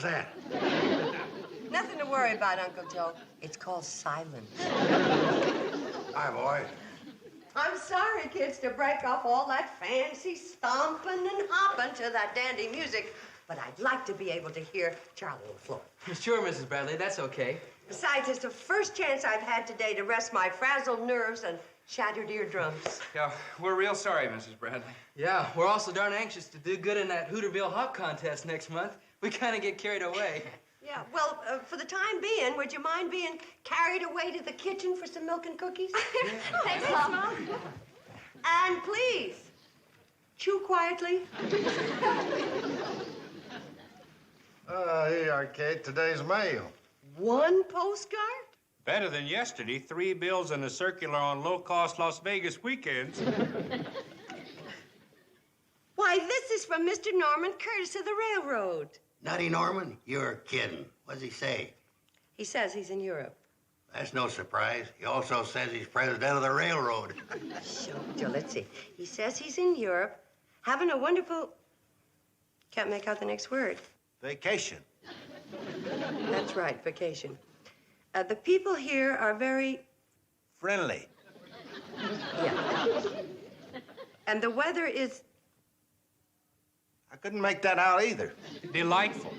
was that? Nothing to worry about, Uncle Joe. It's called silence. Hi, boy. I'm sorry, kids, to break up all that fancy stomping and hopping to that dandy music, but I'd like to be able to hear Charlie and Floyd. Sure, Mrs. Bradley, that's okay. Besides, it's the first chance I've had today to rest my frazzled nerves and shattered eardrums. Yeah, we're real sorry, Mrs. Bradley. Yeah, we're also darn anxious to do good in that Hooterville hop contest next month. We kind of get carried away. Yeah, well, for the time being, would you mind being carried away to the kitchen for some milk and cookies? Thanks, Mom. And please, chew quietly. Here you are, Kate. Today's mail. One postcard? Better than yesterday. 3 bills and a circular on low-cost Las Vegas weekends. Why, this is from Mr. Norman Curtis of the railroad. Nutty Norman? You're kidding. What does he say? He says he's in Europe. That's no surprise. He also says he's president of the railroad. Sure, Joe, let's see. He says he's in Europe, having a wonderful... Can't make out the next word. Vacation. That's right, vacation. The people here are very... Friendly. Yeah. And the weather is... I couldn't make that out either. Delightful.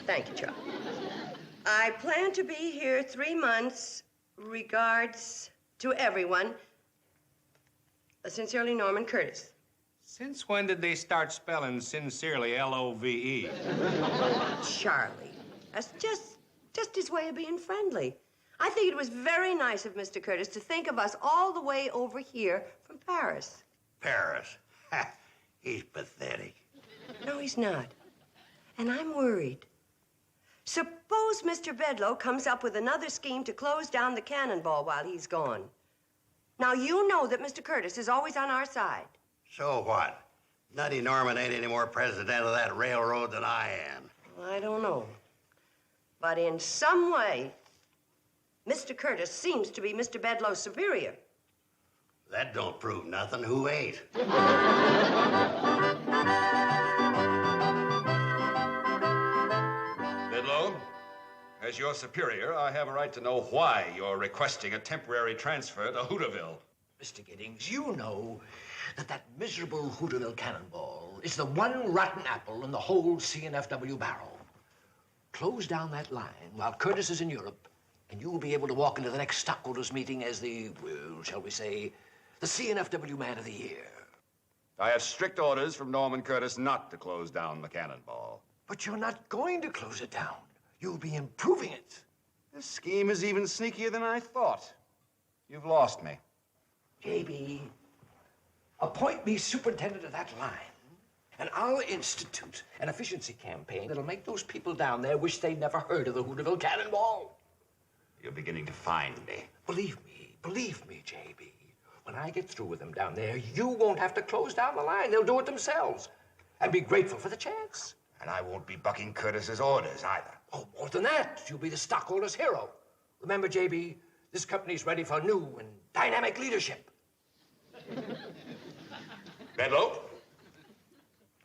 Thank you, Charlie. I plan to be here 3 months. Regards to everyone. Sincerely, Norman Curtis. Since when did they start spelling sincerely L-O-V-E? Charlie. That's just his way of being friendly. I think it was very nice of Mr. Curtis to think of us all the way over here from Paris. Paris. Ha! He's pathetic. No, he's not. And I'm worried. Suppose Mr. Bedloe comes up with another scheme to close down the Cannonball while he's gone. Now, you know that Mr. Curtis is always on our side. So what? Nutty Norman ain't any more president of that railroad than I am. I don't know. But in some way, Mr. Curtis seems to be Mr. Bedloe's superior. That don't prove nothing. Who ain't? Bedlo, as your superior, I have a right to know why you're requesting a temporary transfer to Hooterville. Mr. Giddings, you know that miserable Hooterville Cannonball is the one rotten apple in the whole CNFW barrel. Close down that line while Curtis is in Europe, and you'll be able to walk into the next stockholders meeting as the, well, shall we say, the CNFW Man of the Year. I have strict orders from Norman Curtis not to close down the Cannonball. But you're not going to close it down. You'll be improving it. This scheme is even sneakier than I thought. You've lost me. JB, appoint me superintendent of that line, and I'll institute an efficiency campaign that'll make those people down there wish they'd never heard of the Hooterville Cannonball. You're beginning to find me. Believe me, JB. When I get through with them down there, you won't have to close down the line. They'll do it themselves. And be grateful for the chance. And I won't be bucking Curtis's orders either. Oh, more than that, you'll be the stockholders' hero. Remember, JB, this company's ready for new and dynamic leadership. Bedlo,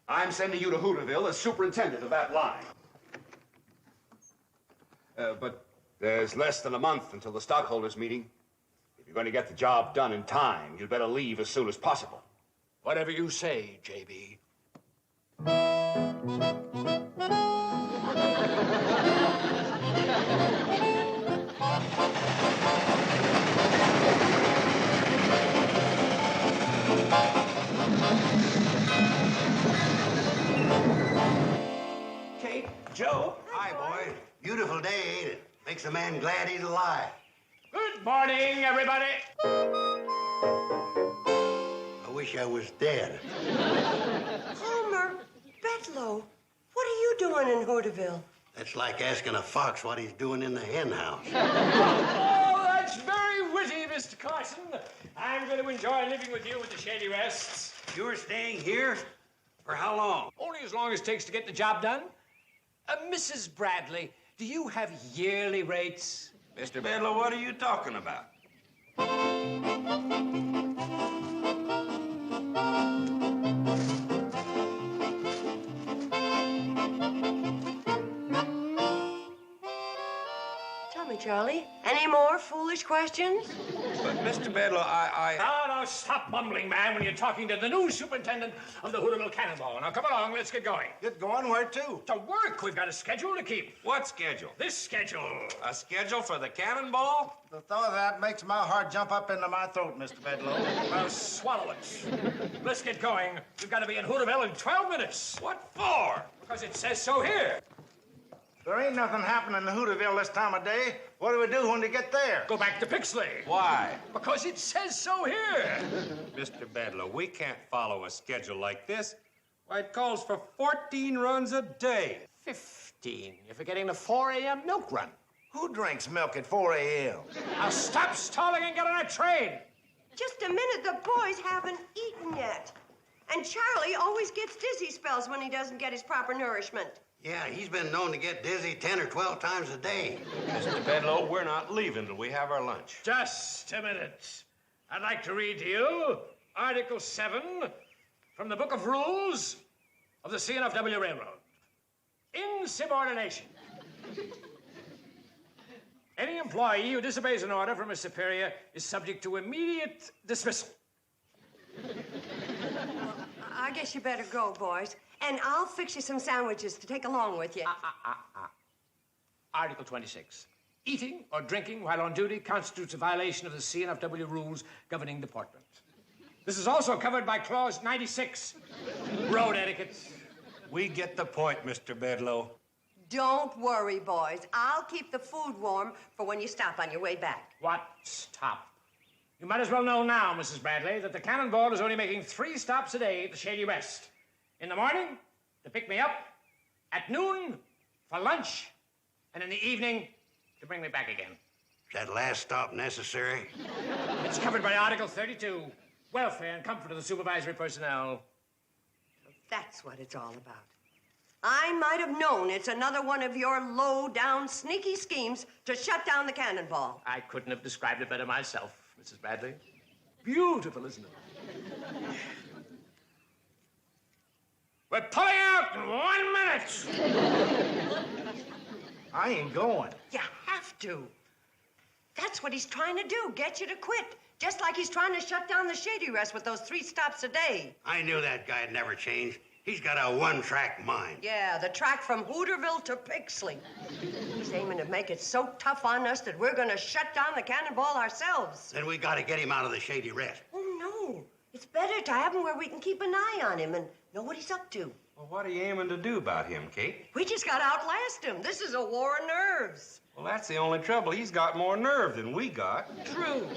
I'm sending you to Hooterville as superintendent of that line. But there's less than a month until the stockholders meeting. If you're going to get the job done in time, you'd better leave as soon as possible. Whatever you say, JB. Kate, Joe. Hi, boy. Beautiful day, ain't it? Makes a man glad he's alive. Good morning, everybody. I wish I was dead. Homer, Bedloe, what are you doing in Hooterville? That's like asking a fox what he's doing in the hen house. Oh, that's very witty, Mr. Carson. I'm going to enjoy living with you at the Shady Rests. You're staying here? For how long? Only as long as it takes to get the job done. Mrs. Bradley, do you have yearly rates? Mr. Bedlo, what are you talking about? me, Charlie. Any more foolish questions? But, Mr. Bedlo, Now, stop mumbling, man, when you're talking to the new superintendent of the Hooterville Cannonball. Now, come along, let's get going. Get going where to? To work. We've got a schedule to keep. What schedule? This schedule. A schedule for the Cannonball? The thought of that makes my heart jump up into my throat, Mr. Bedloe. Well, swallow it. Let's get going. We've got to be in Hooterville in 12 minutes. What for? Because it says so here. There ain't nothing happening in Hooterville this time of day. What do we do when we get there? Go back to Pixley. Why? Because it says so here. Mr. Bedlo, we can't follow a schedule like this. Why, it calls for 14 runs a day. 15. You're forgetting the 4 a.m. milk run. Who drinks milk at 4 a.m.? Now stop stalling and get on a train. Just a minute, the boys haven't eaten yet. And Charlie always gets dizzy spells when he doesn't get his proper nourishment. Yeah, he's been known to get dizzy 10 or 12 times a day. Mr. Bedlo, we're not leaving till we have our lunch. Just a minute. I'd like to read to you Article 7 from the Book of Rules of the CNFW Railroad. Insubordination. Any employee who disobeys an order from a superior is subject to immediate dismissal. I guess you better go, boys. And I'll fix you some sandwiches to take along with you. Article 26. Eating or drinking while on duty constitutes a violation of the CNFW rules governing deportment. This is also covered by Clause 96, road etiquette. We get the point, Mr. Bedlo. Don't worry, boys. I'll keep the food warm for when you stop on your way back. What stop? You might as well know now, Mrs. Bradley, that the Cannonball is only making 3 stops a day at the Shady Rest. In the morning, to pick me up. At noon, for lunch. And in the evening, to bring me back again. Is that last stop necessary? It's covered by Article 32, welfare and comfort of the supervisory personnel. That's what it's all about. I might have known it's another one of your low-down, sneaky schemes to shut down the Cannonball. I couldn't have described it better myself, Mrs. Bradley. Beautiful, isn't it? We're pulling out in 1 minute. I ain't going. You have to. That's what he's trying to do, get you to quit. Just like he's trying to shut down the Shady Rest with those 3 stops a day. I knew that guy'd never change. He's got a one-track mind. Yeah, the track from Hooterville to Pixley. He's aiming to make it so tough on us that we're going to shut down the Cannonball ourselves. Then we got to get him out of the Shady Rest. Oh, no. It's better to have him where we can keep an eye on him and know what he's up to. Well, what are you aiming to do about him, Kate? We just got to outlast him. This is a war of nerves. Well, that's the only trouble. He's got more nerve than we got. True.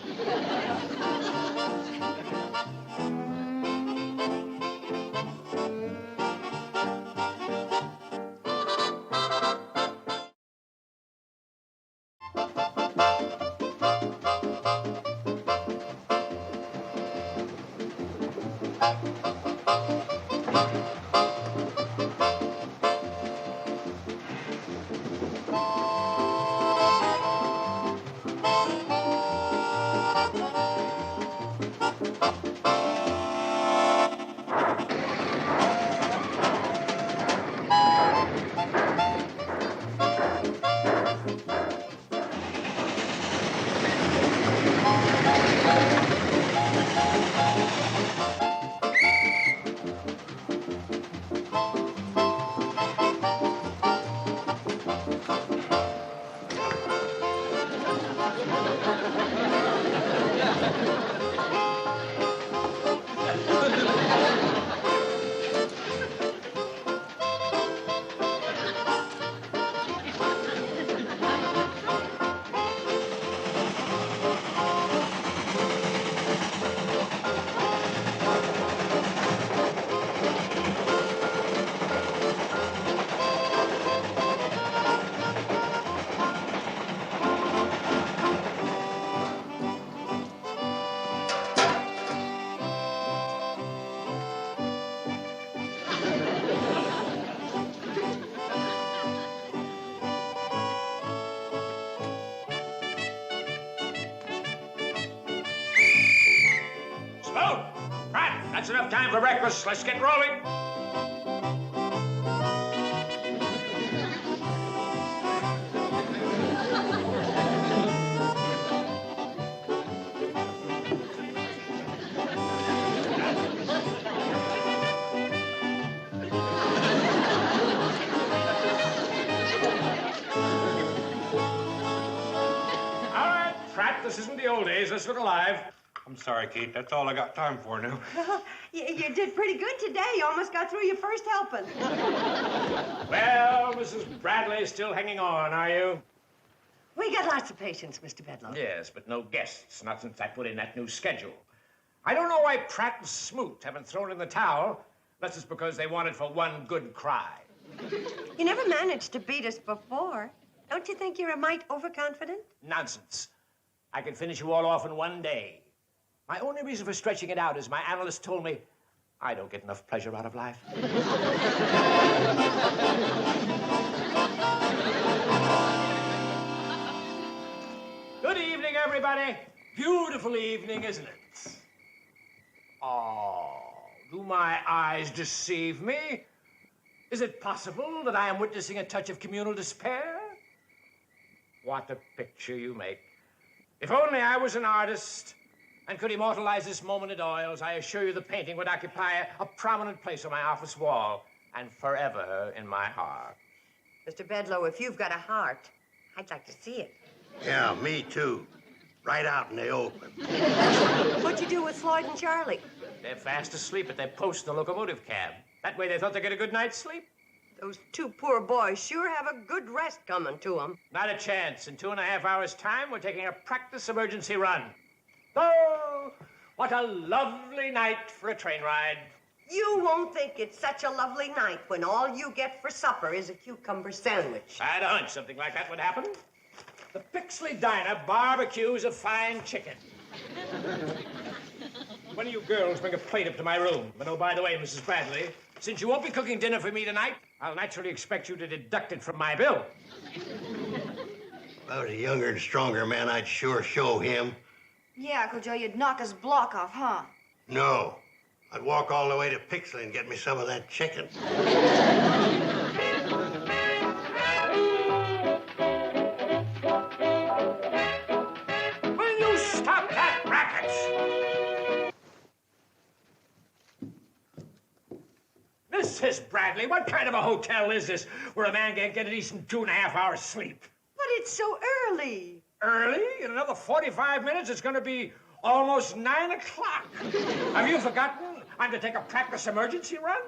That's enough time for breakfast. Let's get rolling. This isn't the old days. Let's look alive. I'm sorry, Kate. That's all I got time for now. You did pretty good today. You almost got through your first helping. Well, Mrs. Bradley's still hanging on, are you? We got lots of patience, Mr. Bedlo. Yes, but no guests. Not since I put in that new schedule. I don't know why Pratt and Smoot haven't thrown in the towel. Unless it's because they wanted for one good cry. You never managed to beat us before. Don't you think you're a mite overconfident? Nonsense. I can finish you all off in one day. My only reason for stretching it out is my analyst told me I don't get enough pleasure out of life. Good evening, everybody. Beautiful evening, isn't it? Oh, do my eyes deceive me? Is it possible that I am witnessing a touch of communal despair? What a picture you make. If only I was an artist and could immortalize this moment in oils, I assure you the painting would occupy a prominent place on my office wall and forever in my heart. Mr. Bedlo, if you've got a heart, I'd like to see it. Yeah, me too. Right out in the open. What'd you do with Floyd and Charley? They're fast asleep at their post in the locomotive cab. That way they thought they'd get a good night's sleep. Those two poor boys sure have a good rest coming to them. Not a chance. In 2.5 hours' time, we're taking a practice emergency run. Oh, what a lovely night for a train ride. You won't think it's such a lovely night when all you get for supper is a cucumber sandwich. I had a hunch something like that would happen. The Pixley Diner barbecues a fine chicken. One of you girls bring a plate up to my room. But oh, by the way, Mrs. Bradley, since you won't be cooking dinner for me tonight, I'll naturally expect you to deduct it from my bill. If I was a younger and stronger man, I'd sure show him. Yeah, Uncle Joe, you'd knock his block off, huh? No. I'd walk all the way to Pixley and get me some of that chicken. Will you stop that racket? Mrs. Bradley, what kind of a hotel is this where a man can't get a decent 2.5 hours sleep? But it's so early. Early? In another 45 minutes, it's going to be almost 9 o'clock. Have you forgotten? I'm to take a practice emergency run?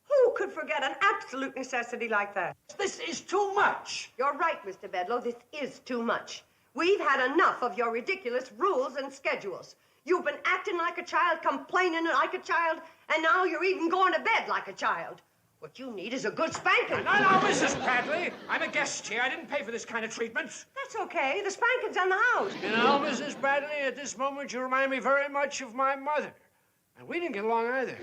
Who could forget an absolute necessity like that? This is too much. You're right, Mr. Bedlo. This is too much. We've had enough of your ridiculous rules and schedules. You've been acting like a child, complaining like a child, and now you're even going to bed like a child. What you need is a good spanking. No, Mrs. Bradley. I'm a guest here. I didn't pay for this kind of treatment. That's okay. The spanking's on the house. You know, Mrs. Bradley, at this moment, you remind me very much of my mother. And we didn't get along either.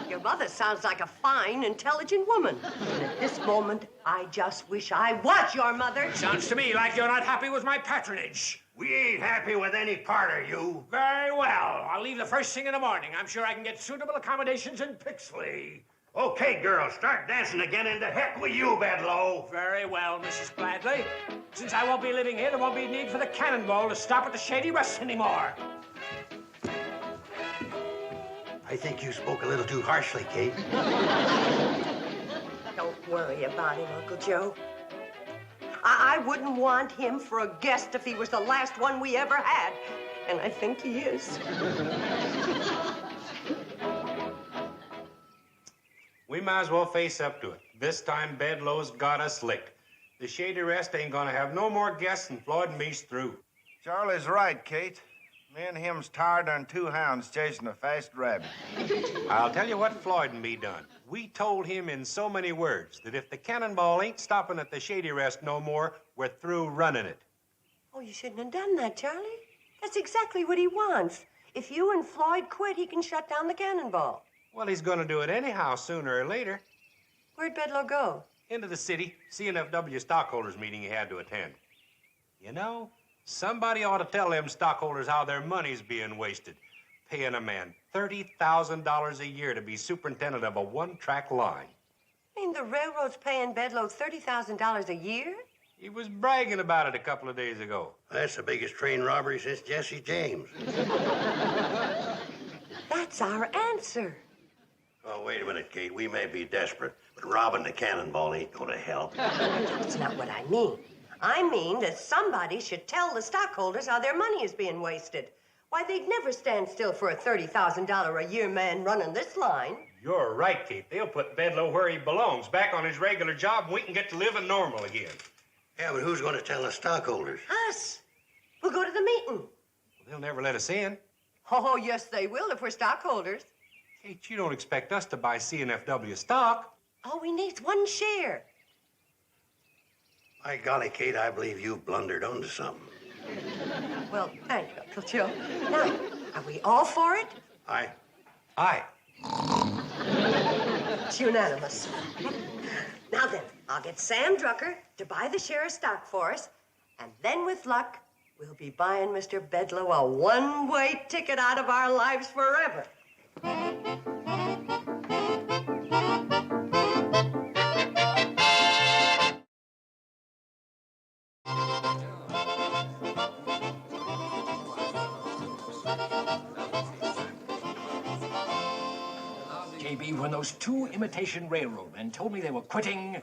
Your mother sounds like a fine, intelligent woman. And at this moment, I just wish I was your mother. Sounds to me like you're not happy with my patronage. We ain't happy with any part of you. Very well. I'll leave the first thing in the morning. I'm sure I can get suitable accommodations in Pixley. Okay, girls, start dancing again, and to heck with you, Bedlo. Very well, Mrs. Bradley. Since I won't be living here, there won't be need for the Cannonball to stop at the Shady Rest anymore. I think you spoke a little too harshly, Kate. Don't worry about him, Uncle Joe. I wouldn't want him for a guest if he was the last one we ever had. And I think he is. We might as well face up to it. This time, Bedloe's got us licked. The Shady Rest ain't gonna have no more guests than Floyd and me's through. Charlie's right, Kate. Me and him's tired than two hounds chasing a fast rabbit. I'll tell you what Floyd and me done. We told him in so many words that if the Cannonball ain't stopping at the Shady Rest no more, we're through running it. Oh, you shouldn't have done that, Charlie. That's exactly what he wants. If you and Floyd quit, he can shut down the Cannonball. Well, he's gonna do it anyhow, sooner or later. Where'd Bedlo go? Into the city, CNFW stockholders meeting he had to attend. You know, somebody ought to tell them stockholders how their money's being wasted, paying a man $30,000 a year to be superintendent of a one-track line. I mean, the railroad's paying Bedlo $30,000 a year? He was bragging about it a couple of days ago. That's the biggest train robbery since Jesse James. That's our answer. Oh, wait a minute, Kate. We may be desperate, but robbing the Cannonball ain't gonna help. That's not what I mean. I mean that somebody should tell the stockholders how their money is being wasted. Why, they'd never stand still for a $30,000 a year man running this line. You're right, Kate. They'll put Bedlo where he belongs, back on his regular job, and we can get to living normal again. Yeah, but who's going to tell the stockholders? Us. We'll go to the meeting. Well, they'll never let us in. Oh, yes, they will if we're stockholders. Kate, you don't expect us to buy CNFW stock. All we need's one share. My golly, Kate, I believe you've blundered onto something. Well, thank you, Uncle Joe. Now, are we all for it? Aye. Aye. It's unanimous. Now then, I'll get Sam Drucker to buy the share of stock for us, and then with luck, we'll be buying Mr. Bedlo a one-way ticket out of our lives forever. JB, when those two imitation railroad men told me they were quitting,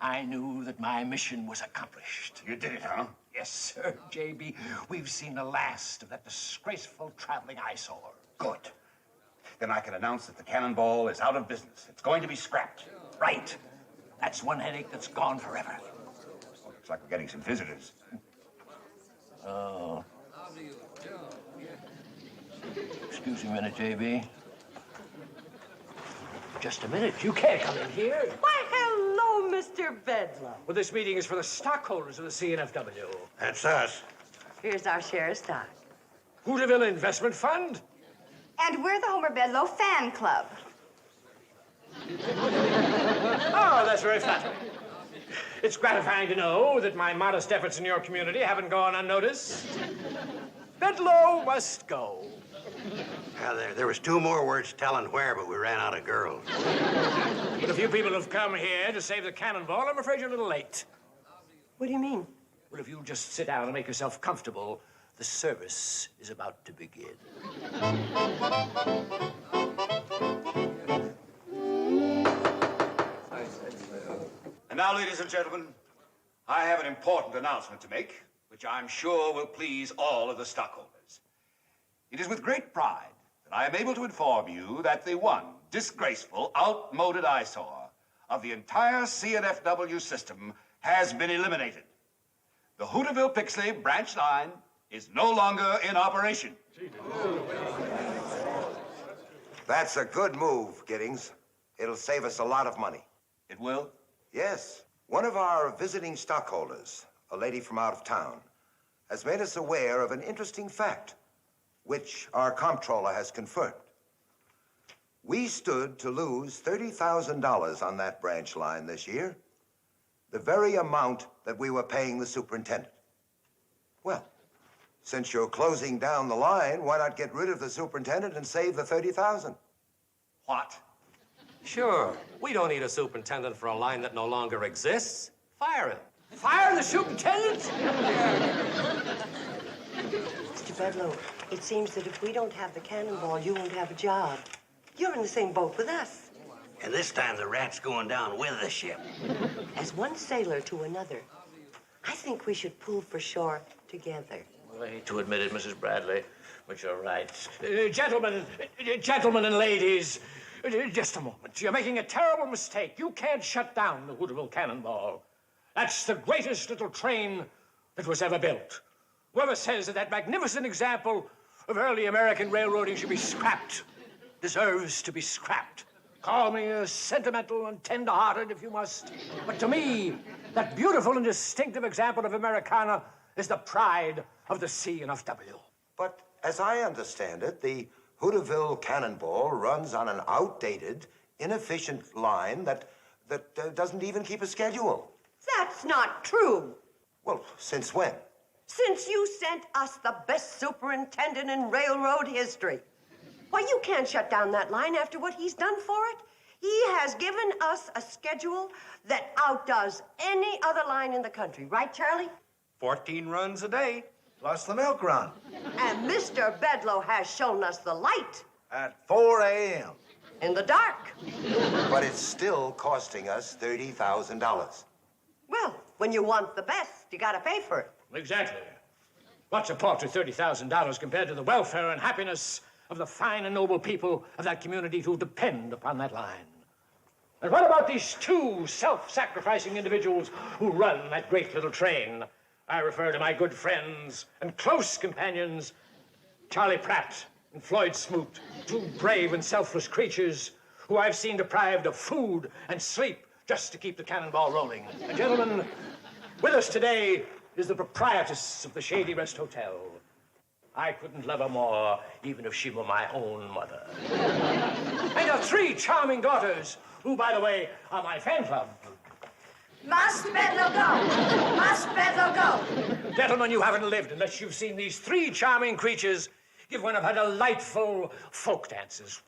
I knew that my mission was accomplished. You did it, huh? Yes, sir, JB. We've seen the last of that disgraceful traveling eyesore. Good. Then I can announce that the Cannonball is out of business. It's going to be scrapped. Right. That's one headache that's gone forever. Well, looks like we're getting some visitors. Oh. Excuse me a minute, JB. Just a minute. You can't come in here. Why, hello, Mr. Bedlo. Well, this meeting is for the stockholders of the CNFW. That's us. Here's our share of stock. Hooterville Investment Fund? And we're the Homer Bedlo fan club. Oh, that's very flattering. It's gratifying to know that my modest efforts in your community haven't gone unnoticed. Bedlo must go. Yeah, there was two more words telling where, but we ran out of girls. But a few people have come here to save the Cannonball. I'm afraid you're a little late. What do you mean? Well, if you'll just sit down and make yourself comfortable, the service is about to begin. And now, ladies and gentlemen, I have an important announcement to make, which I'm sure will please all of the stockholders. It is with great pride that I am able to inform you that the one disgraceful, outmoded eyesore of the entire CNFW system has been eliminated. The Hooterville-Pixley branch line is no longer in operation. That's a good move, Giddings. It'll save us a lot of money. It will? Yes. One of our visiting stockholders, a lady from out of town, has made us aware of an interesting fact, which our comptroller has confirmed. We stood to lose $30,000 on that branch line this year, the very amount that we were paying the superintendent. Well, since you're closing down the line, why not get rid of the superintendent and save the $30,000? What? Sure. We don't need a superintendent for a line that no longer exists. Fire him. Fire the superintendent? Mr. Bedlo, it seems that if we don't have the Cannonball, you won't have a job. You're in the same boat with us. And this time the rat's going down with the ship. As one sailor to another, I think we should pull for shore together. Well, I hate to admit it, Mrs. Bradley, but you're right. Gentlemen and ladies, just a moment. You're making a terrible mistake. You can't shut down the Hooterville Cannonball. That's the greatest little train that was ever built. Whoever says that that magnificent example of early American railroading should be scrapped deserves to be scrapped. Call me sentimental and tender-hearted if you must. But to me, that beautiful and distinctive example of Americana is the pride of the CNFW. But as I understand it, the Hooterville Cannonball runs on an outdated, inefficient line that doesn't even keep a schedule. That's not true. Well, since when? Since you sent us the best superintendent in railroad history. Why, you can't shut down that line after what he's done for it. He has given us a schedule that outdoes any other line in the country. Right, Charlie? 14 runs a day. Plus the milk run. And Mr. Bedlo has shown us the light. At 4 a.m. In the dark. But it's still costing us $30,000. Well, when you want the best, You gotta pay for it. Exactly. What's a paltry $30,000 compared to the welfare and happiness of the fine and noble people of that community who depend upon that line? And what about these two self-sacrificing individuals who run that great little train? I refer to my good friends and close companions, Charlie Pratt and Floyd Smoot, two brave and selfless creatures who I've seen deprived of food and sleep just to keep the cannonball rolling. And gentlemen, with us today is the proprietress of the Shady Rest Hotel. I couldn't love her more, even if she were my own mother. And her three charming daughters, who, by the way, are my fan club. Must Bedlo go? Must Bedlo go? Gentlemen, you haven't lived unless you've seen these three charming creatures give one of her delightful folk dances.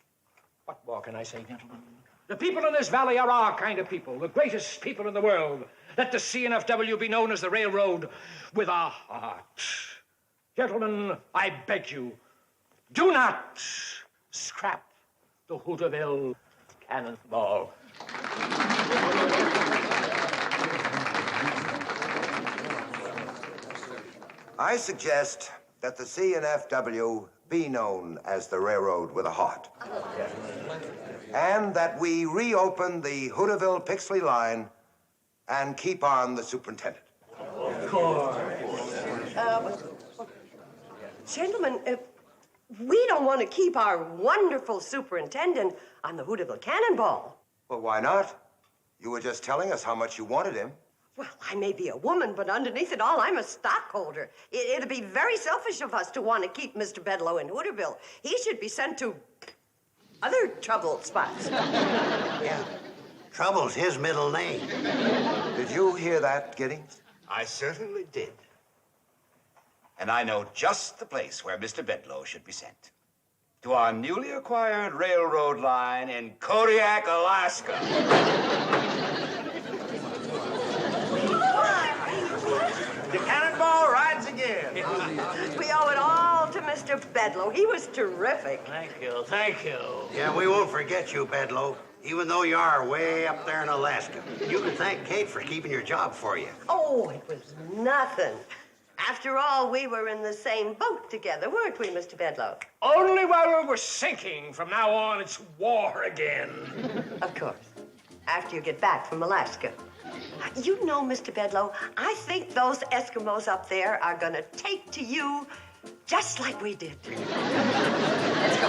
What more can I say, gentlemen? The people in this valley are our kind of people, the greatest people in the world. Let the CNFW be known as the railroad with a heart. Gentlemen, I beg you, do not scrap the Hooterville Cannonball. I suggest that the CNFW be known as the railroad with a heart. And that we reopen the Hooterville Pixley line and keep on the superintendent. Of course. Gentlemen, we don't want to keep our wonderful superintendent on the Hooterville Cannonball. Well, why not? You were just telling us how much you wanted him. Well, I may be a woman, but underneath it all, I'm a stockholder. It'd be very selfish of us to want to keep Mr. Bedloe in Hooterville. He should be sent to other troubled spots. Yeah, Trouble's his middle name. Did you hear that, Giddings? I certainly did. And I know just the place where Mr. Bedloe should be sent. To our newly acquired railroad line in Kodiak, Alaska. The cannonball rides again. We owe it all to Mr. Bedloe. He was terrific. Thank you, thank you. Yeah, we won't forget you, Bedlo, even though you are way up there in Alaska. You can thank Kate for keeping your job for you. Oh, it was nothing. After all, we were in the same boat together, weren't we, Mr. Bedloe? Only while we were sinking. From now on, it's war again. Of course. After you get back from Alaska. You know, Mr. Bedloe, I think those Eskimos up there are gonna take to you just like we did. Let's go.